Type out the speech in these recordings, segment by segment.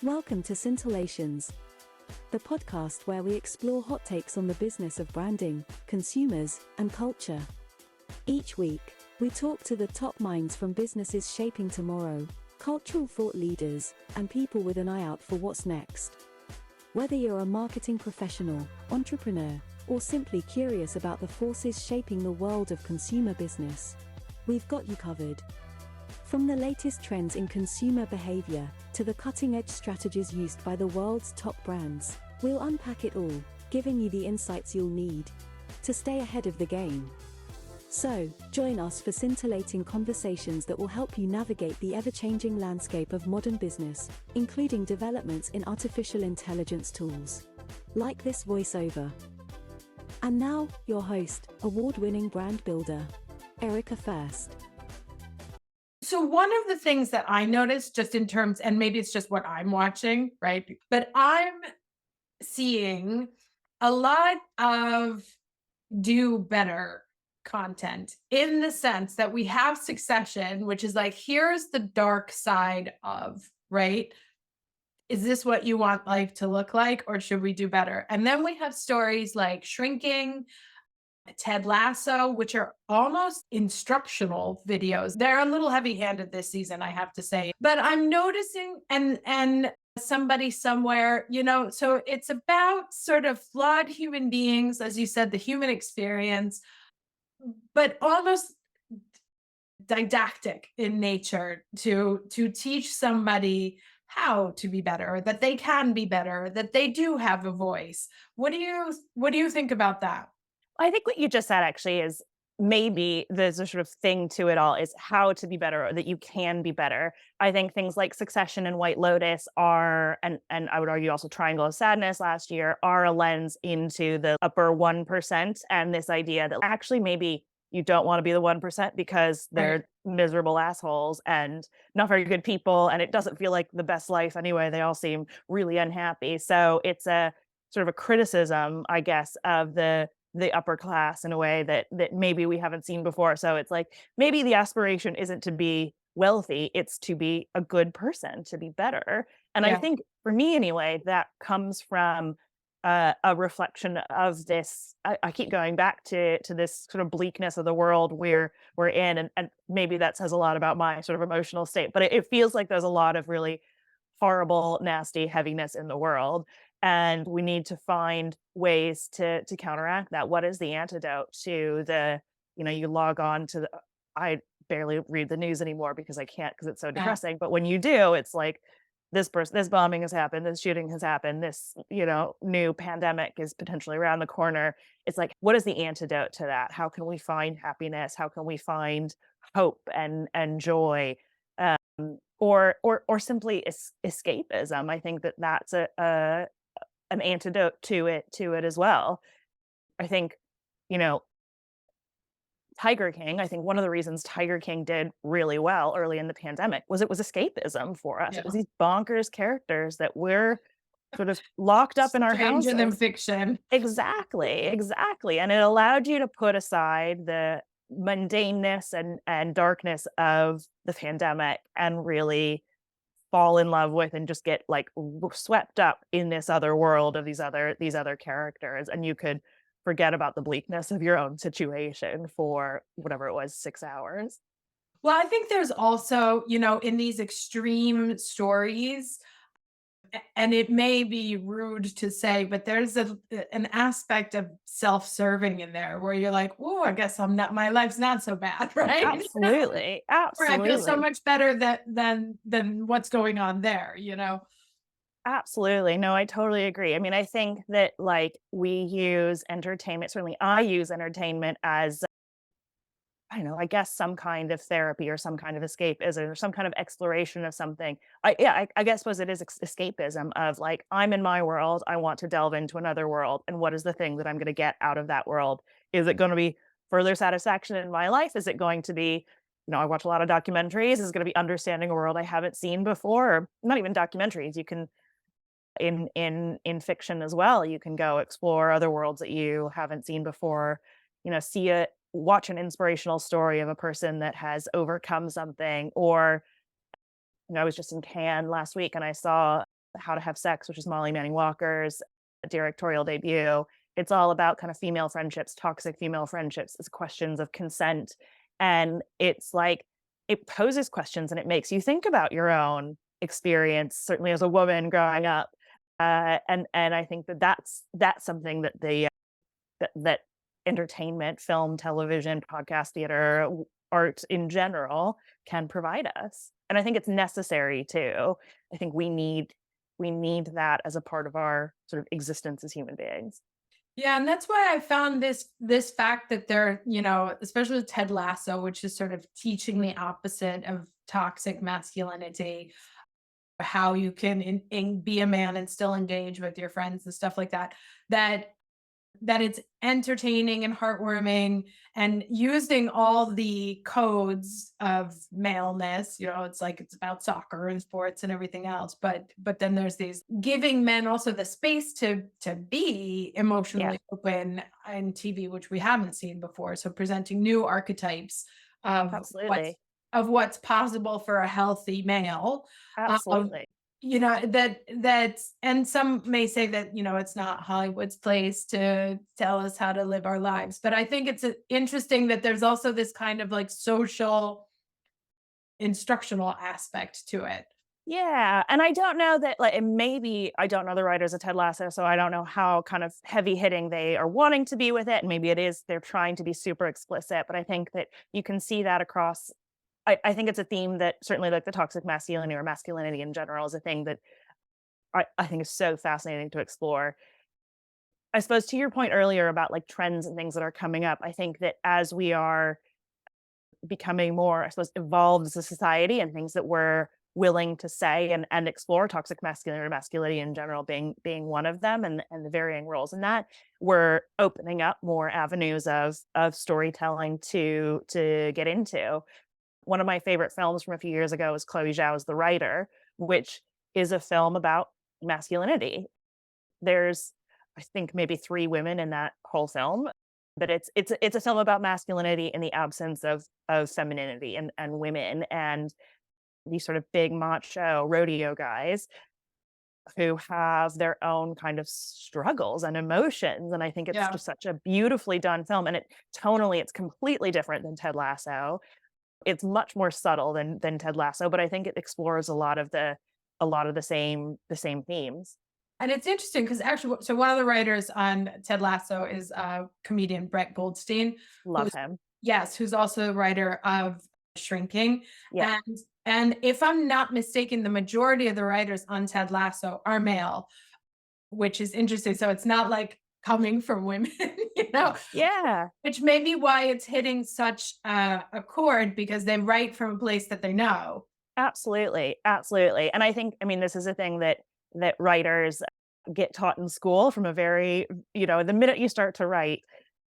Welcome to Scintillations, the podcast where we explore hot takes on the business of branding, consumers, and culture. Each week, we talk to the top minds from businesses shaping tomorrow, cultural thought leaders, and people with an eye out for what's next. Whether you're a marketing professional, entrepreneur, or simply curious about the forces shaping the world of consumer business, we've got you covered. From the latest trends in consumer behavior to the cutting-edge strategies used by the world's top brands, we'll unpack it all, giving you the insights you'll need to stay ahead of the game. So, join us for scintillating conversations that will help you navigate the ever-changing landscape of modern business, including developments in artificial intelligence tools, like this voiceover. And now, your host, award-winning brand builder, Erica First. So one of the things that I noticed just in terms, and maybe it's just what I'm watching, right? But I'm seeing a lot of do better content in the sense that we have Succession, which is like, here's the dark side of, right? Is this what you want life to look like, or should we do better? And then we have stories like Shrinking, Ted Lasso, which are almost instructional videos. They're a little heavy-handed this season, I have to say. But I'm noticing, and somebody somewhere, so it's about sort of flawed human beings, as you said, the human experience, but almost didactic in nature to teach somebody how to be better, that they can be better, that they do have a voice. What do you think about that? I think what you just said actually is maybe there's a sort of thing to it all is how to be better, or that you can be better. I think things like Succession and White Lotus are, and I would argue also Triangle of Sadness last year, are a lens into the upper 1% and this idea that actually maybe you don't want to be the 1% because they're miserable assholes and not very good people, and it doesn't feel like the best life anyway. They all seem really unhappy. So it's a sort of a criticism, I guess, of the upper class in a way that maybe we haven't seen before. So it's like, maybe the aspiration isn't to be wealthy, it's to be a good person, to be better. And I think for me anyway, that comes from a reflection of this. I keep going back to this sort of bleakness of the world we're in. And maybe that says a lot about my sort of emotional state, but it feels like there's a lot of really horrible, nasty heaviness in the world. And we need to find ways to counteract that. What is the antidote to you log on to I barely read the news anymore because I can't, because it's so depressing. But when you do, it's like this bombing has happened, this shooting has happened, this, new pandemic is potentially around the corner. It's like, what is the antidote to that? How can we find happiness? How can we find hope and joy? Or simply escapism. I think that's an antidote to it as well. I think, Tiger King, I think one of the reasons Tiger King did really well early in the pandemic was it was escapism for us. Yeah. It was these bonkers characters that we're sort of locked up in our houses. Stranger than fiction. Exactly. And it allowed you to put aside the mundaneness and darkness of the pandemic and really fall in love with and just get like swept up in this other world of these other characters, and you could forget about the bleakness of your own situation for whatever it was, 6 hours. Well, I think there's also, in these extreme stories, and it may be rude to say, but there's an aspect of self-serving in there where you're like, oh, I guess my life's not so bad, right? Absolutely. Or I feel so much better than what's going on there, Absolutely. No, I totally agree. I mean, I think that like we use entertainment, certainly I use entertainment as, I don't know, I guess some kind of therapy or some kind of escapism or some kind of exploration of something. I guess it is escapism of like, I'm in my world, I want to delve into another world. And what is the thing that I'm going to get out of that world? Is it going to be further satisfaction in my life? Is it going to be, I watch a lot of documentaries. Is it going to be understanding a world I haven't seen before? Or not even documentaries. You can, in fiction as well, you can go explore other worlds that you haven't seen before, watch an inspirational story of a person that has overcome something. Or I was just in Cannes last week and I saw How to Have Sex, which is Molly Manning Walker's directorial debut. It's all about kind of female friendships, toxic female friendships. It's questions of consent. And it's like, it poses questions and it makes you think about your own experience, certainly as a woman growing up. And I think that that's something that that entertainment, film, television, podcast, theater, art in general can provide us. And I think it's necessary too. I think we need that as a part of our sort of existence as human beings. Yeah, and that's why I found this fact that they're, especially with Ted Lasso, which is sort of teaching the opposite of toxic masculinity, how you can be a man and still engage with your friends and stuff like that. That it's entertaining and heartwarming and using all the codes of maleness. It's like it's about soccer and sports and everything else, but then there's these giving men also the space to be emotionally open in TV, which we haven't seen before. So presenting new archetypes of Absolutely. what's possible for a healthy male. Absolutely. That's and some may say that it's not Hollywood's place to tell us how to live our lives, but I think it's interesting that there's also this kind of like social instructional aspect to it. Yeah, and I don't know that, like, and maybe I don't know the writers of Ted Lasso, so I don't know how kind of heavy hitting they are wanting to be with it. Maybe it is they're trying to be super explicit, but I think that you can see that across. I think it's a theme that certainly, like, the toxic masculinity or masculinity in general is a thing that I think is so fascinating to explore. I suppose to your point earlier about like trends and things that are coming up, I think that as we are becoming more, I suppose, evolved as a society and things that we're willing to say and explore, toxic masculinity or masculinity in general being one of them, and the varying roles in that, we're opening up more avenues of storytelling to get into. One of my favorite films from a few years ago was Chloe Zhao's The Writer, which is a film about masculinity. There's, I think, maybe 3 women in that whole film, but it's a film about masculinity in the absence of femininity and women and these sort of big macho rodeo guys who have their own kind of struggles and emotions. And I think it's just such a beautifully done film. And tonally, it's completely different than Ted Lasso. It's much more subtle than Ted Lasso, but I think it explores a lot of the same themes. And it's interesting because actually, so one of the writers on Ted Lasso is comedian Brett Goldstein. Love him. Yes, who's also the writer of Shrinking. Yeah. And if I'm not mistaken, the majority of the writers on Ted Lasso are male, which is interesting. So it's not like coming from women, Yeah. which may be why it's hitting such a chord, because they write from a place that they know. Absolutely. Absolutely. And I think, I mean, this is a thing that writers get taught in school from a very, the minute you start to write.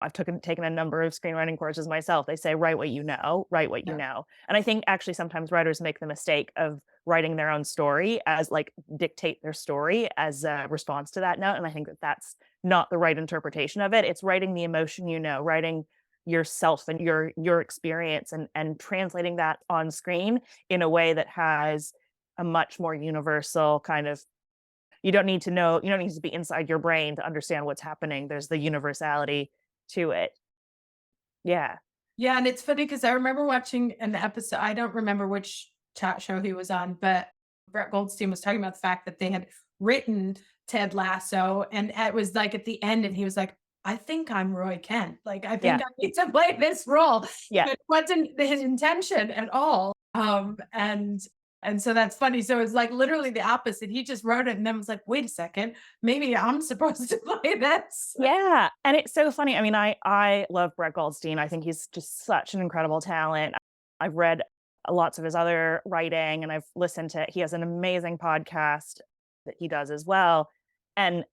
I've taken a number of screenwriting courses myself. They say, write what you know, write what you know. And I think actually sometimes writers make the mistake of writing their own story as like dictate their story as a response to that note. And I think that that's not the right interpretation of it. It's writing the emotion, writing yourself and your experience and translating that on screen in a way that has a much more universal kind of, you don't need to be inside your brain to understand what's happening. There's the universality to it. Yeah. Yeah, and it's funny because I remember watching an episode, I don't remember which chat show he was on, but Brett Goldstein was talking about the fact that they had written Ted Lasso, and it was like at the end, and he was like, I think I'm Roy Kent. Like, I think I need to play this role. Yeah. It wasn't his intention at all. And so that's funny. So it's like literally the opposite. He just wrote it and then was like, wait a second, maybe I'm supposed to play this. Yeah. And it's so funny. I mean, I love Brett Goldstein. I think he's just such an incredible talent. I've read lots of his other writing and I've listened to, he has an amazing podcast that he does as well. And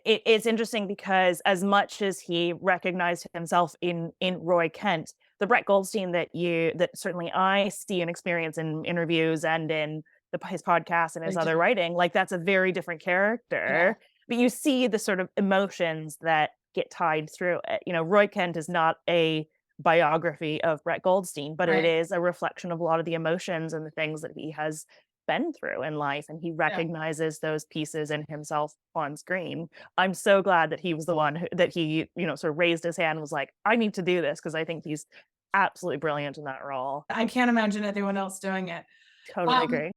it's interesting because as much as he recognized himself in Roy Kent, the Brett Goldstein that certainly I see and experience in interviews and in his podcast and his other writing, like that's a very different character. Yeah. But you see the sort of emotions that get tied through it. Roy Kent is not a biography of Brett Goldstein, but it is a reflection of a lot of the emotions and the things that he has been through in life, and he recognizes those pieces in himself on screen. I'm so glad that he was the one that he, sort of raised his hand and was like, I need to do this, because I think he's absolutely brilliant in that role. I can't imagine anyone else doing it. Totally agree.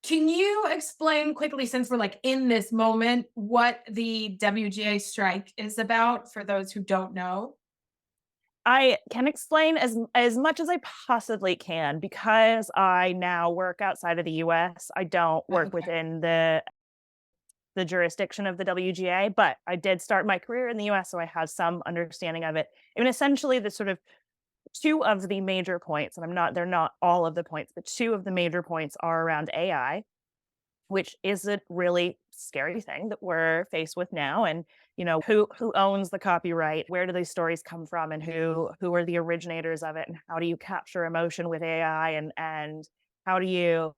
Can you explain quickly, since we're like in this moment, what the WGA strike is about for those who don't know? I can explain as much as I possibly can, because I now work outside of the US. I don't work within the jurisdiction of the WGA, but I did start my career in the US, so I have some understanding of it. I mean, essentially, the sort of two of the major points, and they're not all of the points, but two of the major points are around AI, which is a really scary thing that we're faced with now. And who owns the copyright, where do these stories come from, and who are the originators of it, and how do you capture emotion with AI, and how do you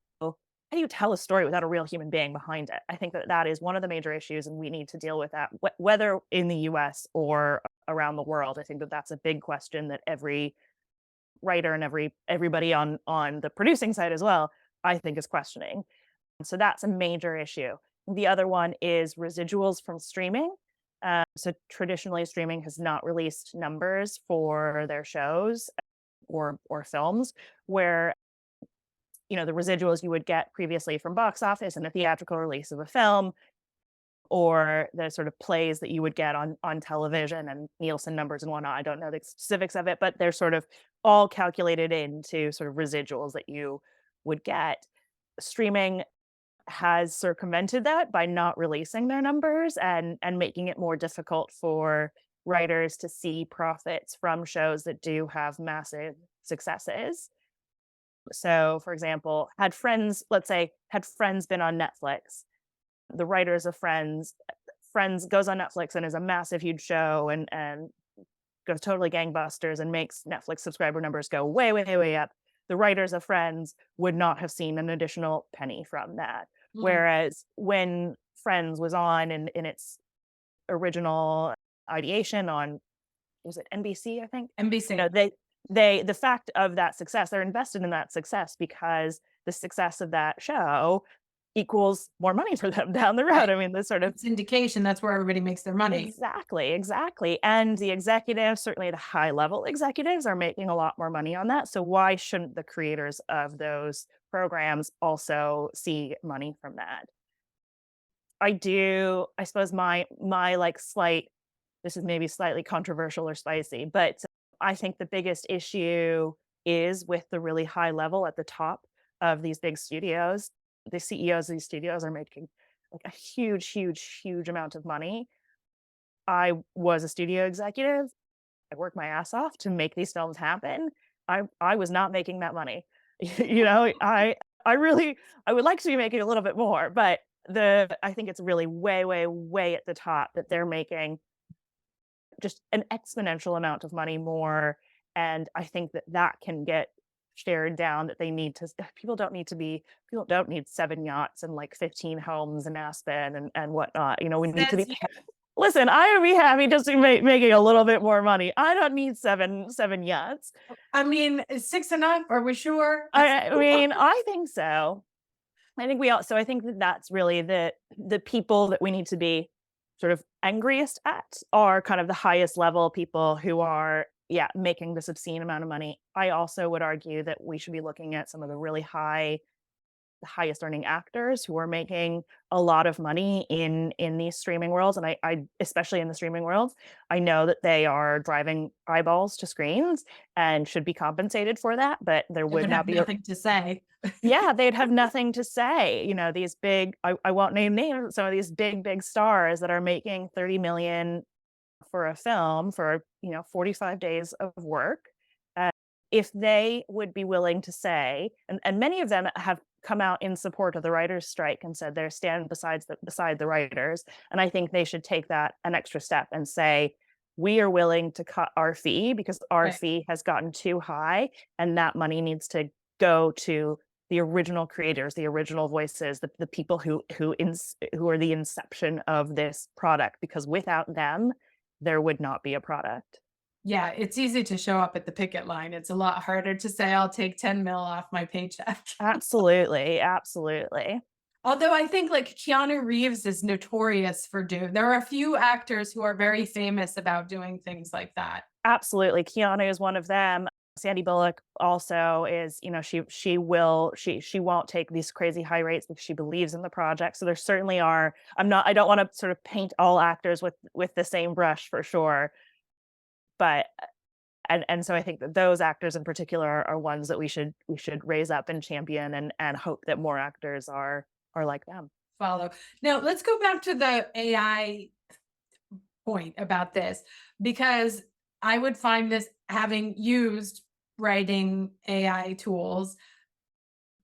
tell a story without a real human being behind it? I think that is one of the major issues, and we need to deal with that, whether in the US or around the world. I think that that's a big question that every writer and everybody on the producing side as well, I think, is questioning. So that's a major issue. The other one is residuals from streaming. So traditionally, streaming has not released numbers for their shows or films, where the residuals you would get previously from box office and a theatrical release of a film, or the sort of plays that you would get on television and Nielsen numbers and whatnot. I don't know the specifics of it, but they're sort of all calculated into sort of residuals that you would get. Streaming has circumvented that by not releasing their numbers and making it more difficult for writers to see profits from shows that do have massive successes. So, for example, had Friends been on Netflix, the writers of Friends goes on Netflix and is a massive, huge show, and goes totally gangbusters and makes Netflix subscriber numbers go way, way, way up. The writers of Friends would not have seen an additional penny from that. Whereas when Friends was on in its original ideation on, was it NBC, I think? NBC. The fact of that success, they're invested in that success because the success of that show equals more money for them down the road. Right. I mean, the sort of syndication, that's where everybody makes their money. Exactly. And the executives, certainly the high level executives, are making a lot more money on that. So why shouldn't the creators of those programs also see money from that? I suppose my like this is maybe slightly controversial or spicy, but I think the biggest issue is with the really high level at the top of these big studios. The CEOs of these studios are making like a huge, huge, huge amount of money. I was a studio executive. I worked my ass off to make these films happen. I was not making that money. I would like to be making a little bit more, but I think it's really way, way, way at the top that they're making just an exponential amount of money more. And I think that can get shared down, that people don't need 7 yachts and like 15 homes in Aspen and whatnot. We need to be, listen, I would be happy just to making a little bit more money. I don't need seven yachts. I mean, is 6 enough? Are we sure? I mean, I think so. I think that's really the people that we need to be sort of angriest at are kind of the highest level people who are making this obscene amount of money. I also would argue that we should be looking at some of the really the highest earning actors who are making a lot of money in these streaming worlds. And I especially in the streaming world, I know that they are driving eyeballs to screens and should be compensated for that, but there would not be nothing to say. They'd have nothing to say. These big, I won't name names, some of these big stars that are making 30 million for a film for 45 days of work. If they would be willing to say, and many of them have come out in support of the writers' strike and said they're stand beside the writers, and I think they should take that an extra step and say, we are willing to cut our fee because our fee has gotten too high, and that money needs to go to the original creators, the original voices, the people who are the inception of this product, because without them, there would not be a product. Yeah, it's easy to show up at the picket line. It's a lot harder to say, I'll take 10 mil off my paycheck. Absolutely, absolutely. Although I think like Keanu Reeves is notorious for there are a few actors who are very famous about doing things like that. Absolutely. Keanu is one of them. Sandy Bullock also is, she won't take these crazy high rates because she believes in the project. So there certainly are. I don't want to sort of paint all actors with the same brush for sure. But and so I think that those actors in particular are ones that we should raise up and champion and hope that more actors are like them. Follow. Now let's go back to the AI point about this, because I would find this, having used writing AI tools,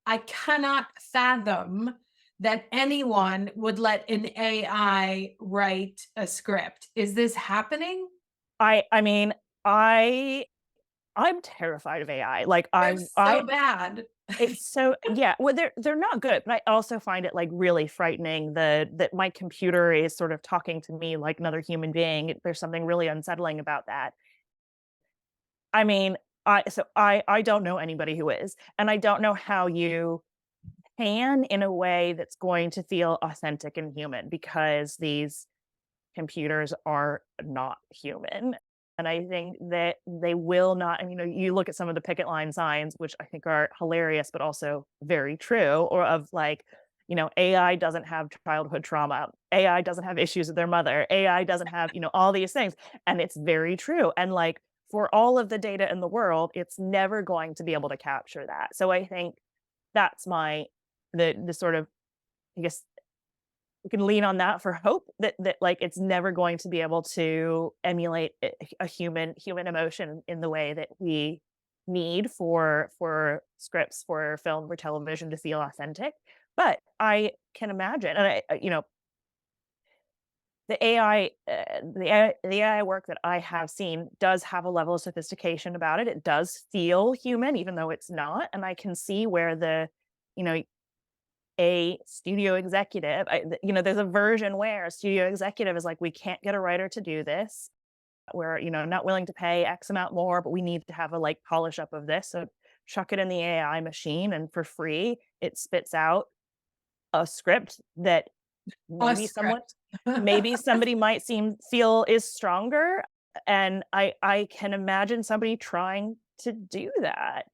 I cannot fathom that anyone would let an AI write a script. Is this happening? I mean, I'm terrified of AI. Like They're I so bad. It's so yeah, well, they're not good, but I also find it, like, really frightening that my computer is sort of talking to me like another human being. There's something really unsettling about that. I mean, I don't know anybody who is, and I don't know how you can in a way that's going to feel authentic and human because these computers are not human. And I think that they will not, and you look at some of the picket line signs, which I think are hilarious, but also very true, or of like, AI doesn't have childhood trauma. AI doesn't have issues with their mother. AI doesn't have, all these things. And it's very true. And like for all of the data in the world, it's never going to be able to capture that. So I think that's the sort of, I guess, we can lean on that for hope that like it's never going to be able to emulate a human emotion in the way that we need for scripts, for film, for television to feel authentic. But I can imagine, and the AI work that I have seen does have a level of sophistication about it. It does feel human, even though it's not, and I can see where you know a studio executive, there's a version where a studio executive is like, we can't get a writer to do this. We're, not willing to pay X amount more, but we need to have a like polish up of this. So chuck it in the AI machine and for free, it spits out a script that A maybe script. somebody might feel is stronger. And I can imagine somebody trying to do that.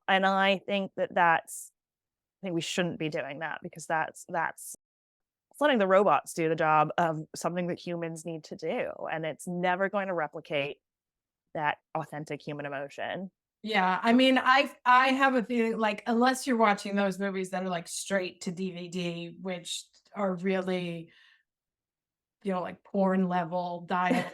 And I think I think we shouldn't be doing that because that's it's letting the robots do the job of something that humans need to do, and it's never going to replicate that authentic human emotion. Yeah, I mean, I have a feeling like unless you're watching those movies that are like straight to DVD, which are really, like porn level diet.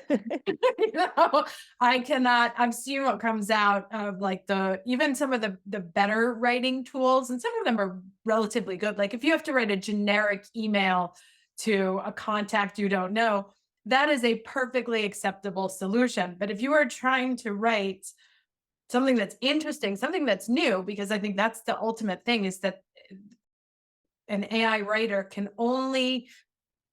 I cannot. I've seen what comes out of like even some of the better writing tools, and some of them are relatively good. Like if you have to write a generic email to a contact you don't know, that is a perfectly acceptable solution. But if you are trying to write something that's interesting, something that's new, because I think that's the ultimate thing, is that an AI writer can only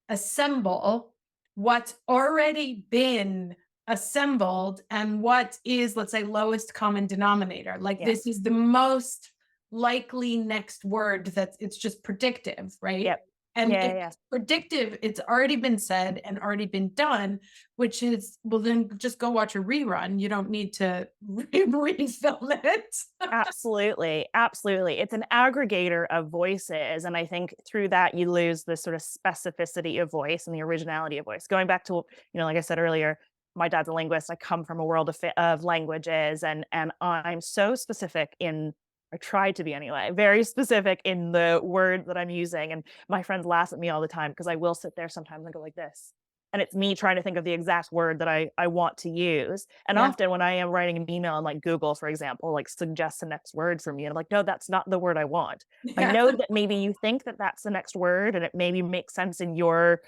assemble what's already been assembled and what is, let's say, lowest common denominator. Like Yeah. this is the most likely next word, it's just predictive, right? Yep. And Yeah. it's predictive, it's already been said and already been done, which is, well, then just go watch a rerun. You don't need to refilm it. Absolutely. Absolutely. It's an aggregator of voices. And I think through that, you lose the sort of specificity of voice and the originality of voice. Going back to, like I said earlier, my dad's a linguist. I come from a world of languages, and I'm so specific I try to be anyway, very specific in the word that I'm using. And my friends laugh at me all the time because I will sit there sometimes and go like this. And it's me trying to think of the exact word that I want to use. And Yeah. often when I am writing an email and like Google, for example, like suggests the next word for me, and I'm like, no, that's not the word I want. I know that maybe you think that that's the next word and it maybe makes sense in your,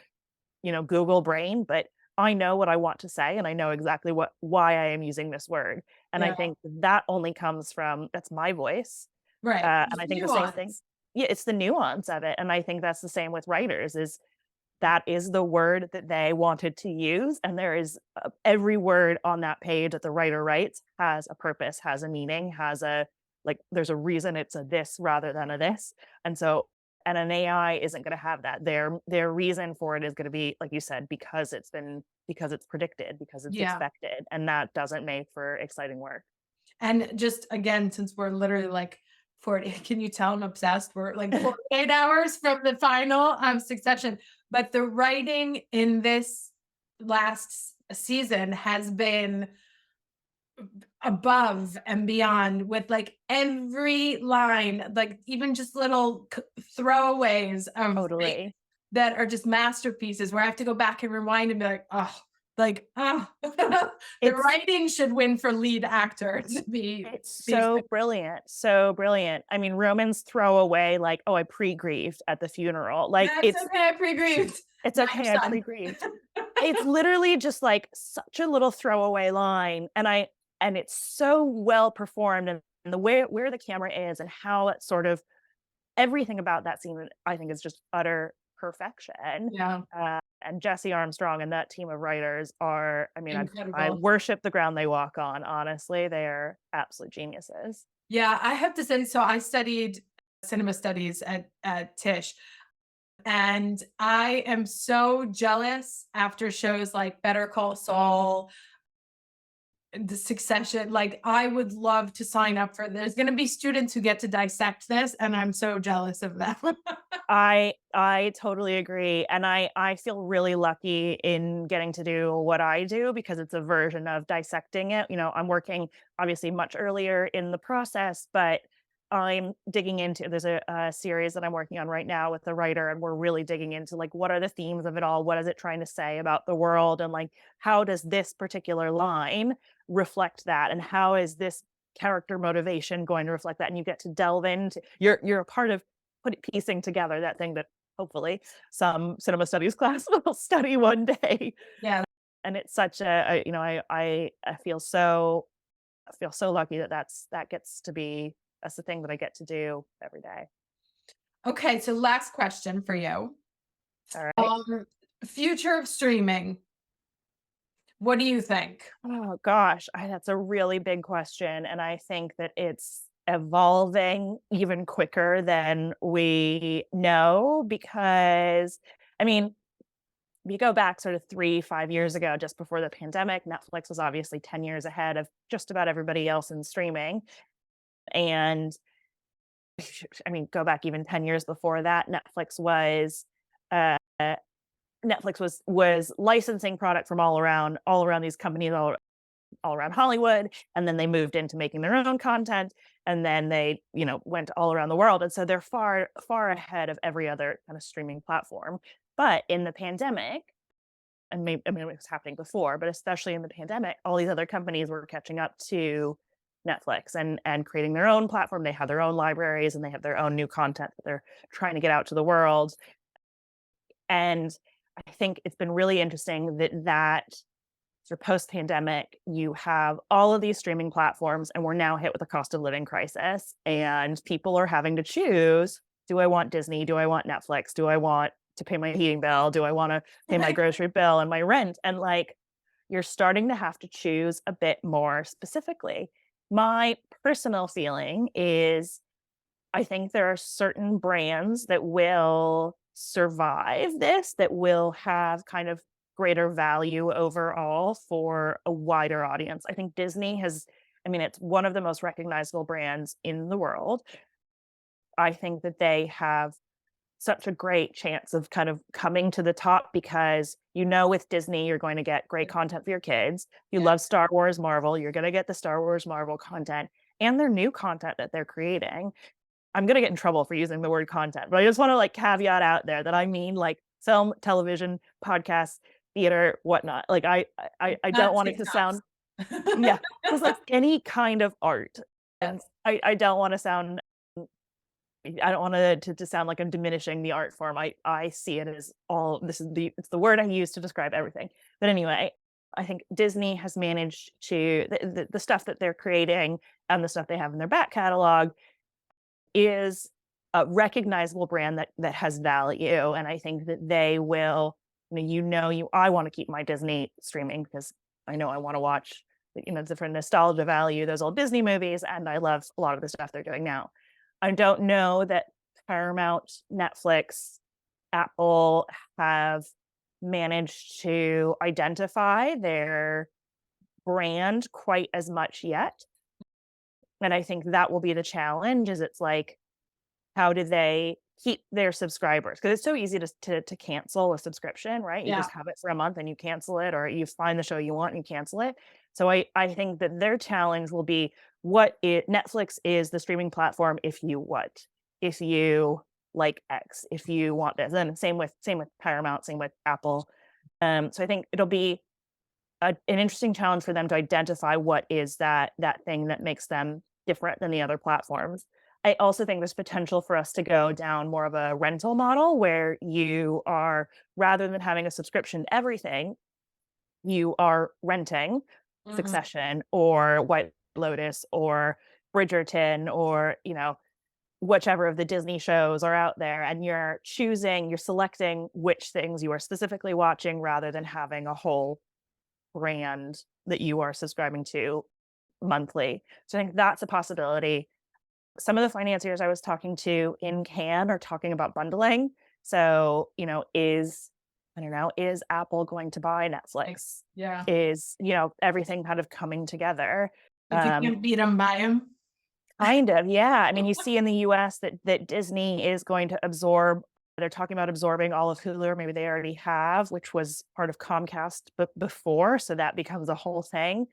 Google brain, but I know what I want to say and I know exactly why I am using this word. And I think that only comes from, that's my voice. Right. And I think the same thing. Yeah, it's the nuance of it. And I think that's the same with writers is that is the word that they wanted to use. And there is every word on that page that the writer writes has a purpose, has a meaning, has a, like, there's a reason it's a this rather than a this. And so, and an AI isn't going to have that. Their reason for it is going to be, like you said, because it's predicted, because it's Yeah. expected. And that doesn't make for exciting work. And just again, since we're literally like 40, can you tell I'm obsessed? We're like 48 hours from the final Succession. But the writing in this last season has been above and beyond, with like every line, like even just little throwaways of Totally. that are just masterpieces where I have to go back and rewind and be like, the It's writing should win for lead actor to be. It's so brilliant, so brilliant. I mean, Roman's throwaway, like, "Oh, I pre-grieved at the funeral." Like, That's okay, I pre-grieved. it's My okay, I son. pre-grieved. It's literally just like such a little throwaway line, and it's so well performed, and the way where the camera is and how it sort of everything about that scene, I think, is just utter perfection. Yeah, And Jesse Armstrong and that team of writers are, I mean, I incredible. worship the ground they walk on, honestly. They are absolute geniuses. Yeah, I have to say, so I studied cinema studies at Tisch, and I am so jealous after shows like Better Call Saul, the Succession. Like, I would love to sign up for. There's going to be students who get to dissect this, and I'm so jealous of them. I totally agree, and I feel really lucky in getting to do what I do because it's a version of dissecting it. You know, I'm working obviously much earlier in the process, but I'm digging into there's a series that I'm working on right now with the writer, and we're really digging into like what are the themes of it all? What is it trying to say about the world? And like how does this particular line reflect that? And how is this character motivation going to reflect that? And you get to delve into you're a part of piecing together that thing that hopefully some cinema studies class will study one day. Yeah. And it's such you know, I feel so lucky that that gets to be that's the thing that I get to do every day. Okay, so last question for you. All right. Future of streaming. What do you think? Oh gosh, that's a really big question, and I think that it's evolving even quicker than we know because, I mean, we go back sort of 3-5 years ago, just before the pandemic, Netflix was obviously 10 years ahead of just about everybody else in streaming. And I mean, go back even 10 years before that, uh, Netflix was licensing product from all around these companies all around Hollywood, and then they moved into making their own content, and then they, you know, went all around the world, and so they're far ahead of every other kind of streaming platform. But in the pandemic, and maybe, I mean, it was happening before, but especially in the pandemic, all these other companies were catching up to Netflix and creating their own platform. They have their own libraries and they have their own new content that they're trying to get out to the world. And I think it's been really interesting that sort of post-pandemic, you have all of these streaming platforms, and we're now hit with a cost of living crisis, and people are having to choose, do I want Disney? Do I want Netflix? Do I want to pay my heating bill? Do I want to pay my grocery bill and my rent? And like, you're starting to have to choose a bit more specifically. My personal feeling is I think there are certain brands that will survive this, that will have kind of greater value overall for a wider audience. I think Disney has, I mean, it's one of the most recognizable brands in the world. I think that they have such a great chance of kind of coming to the top because, you know, with Disney, you're going to get great content for your kids. You Yeah. love Star Wars, Marvel, you're going to get the Star Wars, Marvel content and their new content that they're creating. I'm gonna get in trouble for using the word content, but I just want to like caveat out there that I mean like film, television, podcasts, theater, whatnot. Like I don't Not want it to sound TikToks. yeah, just like any kind of art. And Yes. I don't want to sound I don't want to sound like I'm diminishing the art form. I see it as all this is it's the word I use to describe everything. But anyway, I think Disney has managed to the stuff that they're creating and the stuff they have in their back catalog is a recognizable brand that has value. And I think that they will, I want to keep my Disney streaming because I know I want to watch, different nostalgia value, those old Disney movies. And I love a lot of the stuff they're doing now. I don't know that Paramount, Netflix, Apple have managed to identify their brand quite as much yet. And I think that will be the challenge, is it's like, how do they keep their subscribers? Because it's so easy to cancel a subscription, right? You Yeah. just have it for a month and you cancel it, or you find the show you want and you cancel it. So I think that their challenge will be, Netflix is the streaming platform if you what? If you like X, if you want this. Then same with Paramount, same with Apple. So I think it'll be an interesting challenge for them to identify what is that thing that makes them different than the other platforms. I also think there's potential for us to go down more of a rental model where you are, rather than having a subscription to everything, you are renting Succession or White Lotus or Bridgerton or, whichever of the Disney shows are out there, and you're selecting which things you are specifically watching rather than having a whole brand that you are subscribing to monthly. So I think that's a possibility. Some of the financiers I was talking to in Cannes are talking about bundling. So, is Apple going to buy Netflix? Yeah. Is, everything kind of coming together? If you can't beat them, buy them. Kind of, yeah. I mean, you see in the US that Disney is going to they're talking about absorbing all of Hulu, or maybe they already have, which was part of Comcast before. So that becomes a whole thing.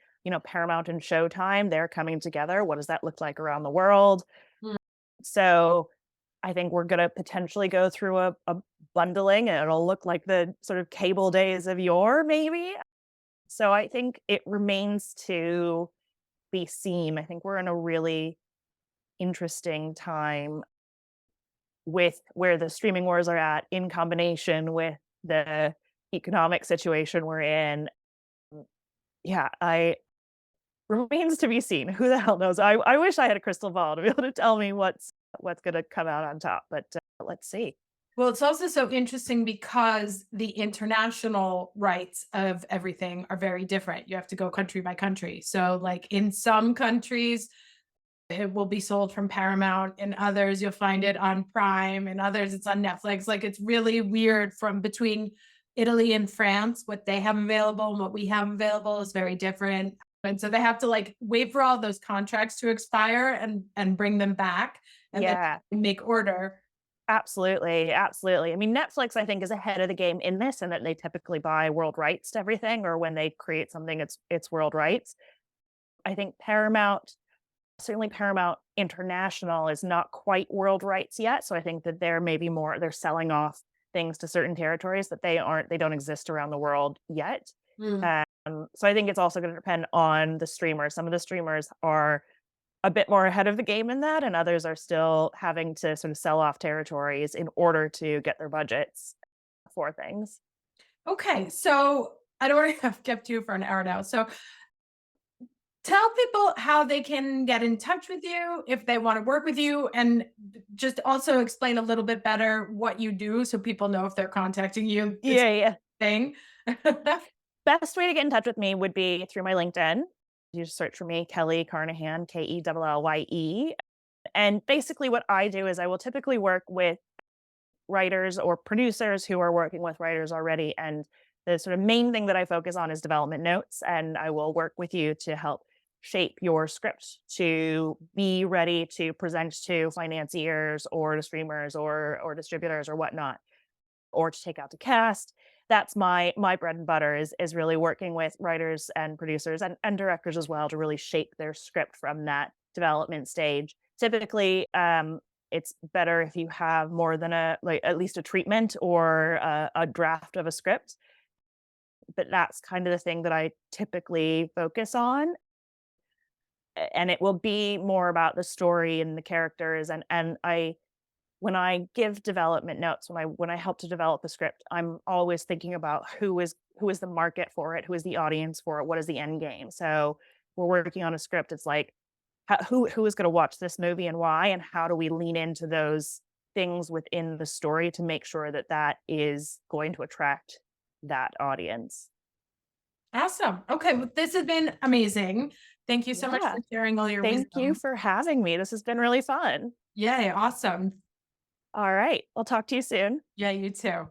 Paramount and Showtime, they're coming together. What does that look like around the world? Mm. So I think we're going to potentially go through a bundling, and it'll look like the sort of cable days of yore, maybe. So I think it remains to be seen. I think we're in a really interesting time with where the streaming wars are at, in combination with the economic situation we're in. Yeah, remains to be seen. Who the hell knows? I wish I had a crystal ball to be able to tell me what's going to come out on top, but let's see. Well, it's also so interesting because the international rights of everything are very different. You have to go country by country. So like in some countries, it will be sold from Paramount. In others, you'll find it on Prime. In others, it's on Netflix. Like, it's really weird from between Italy and France. What they have available and what we have available is very different. And so they have to like wait for all those contracts to expire and bring them back and Yeah, then make order. absolutely. Absolutely. I mean, Netflix, I think, is ahead of the game in this, and that they typically buy world rights to everything, or when they create something, it's world rights. I think certainly Paramount International is not quite world rights yet. So I think that they're selling off things to certain territories that they don't exist around the world yet. Mm. So I think it's also going to depend on the streamers. Some of the streamers are a bit more ahead of the game in that, and others are still having to sort of sell off territories in order to get their budgets for things. Okay, so I don't want to have kept you for an hour now. So tell people how they can get in touch with you if they want to work with you, and just also explain a little bit better what you do so people know if they're contacting you. Yeah. Thing. Best way to get in touch with me would be through my LinkedIn. You just search for me, Kellye Carnahan, Kellye. And basically what I do is I will typically work with writers or producers who are working with writers already. And the sort of main thing that I focus on is development notes. And I will work with you to help shape your script to be ready to present to financiers or to streamers or distributors or whatnot, or to take out to cast. That's my bread and butter, is really working with writers and producers and directors as well to really shape their script from that development stage. Typically, it's better if you have more than at least a treatment or a draft of a script. But that's kind of the thing that I typically focus on. And it will be more about the story and the characters. And when I give development notes, when I help to develop the script, I'm always thinking about who is the market for it, who is the audience for it, what is the end game. So we're working on a script. It's like, who is going to watch this movie and why, and how do we lean into those things within the story to make sure that that is going to attract that audience. Awesome. Okay, well, this has been amazing. Thank you so much Yeah. for sharing all your Thank you wisdom. for having me. This has been really fun. Yay, awesome. All right. I'll talk to you soon. Yeah, you too.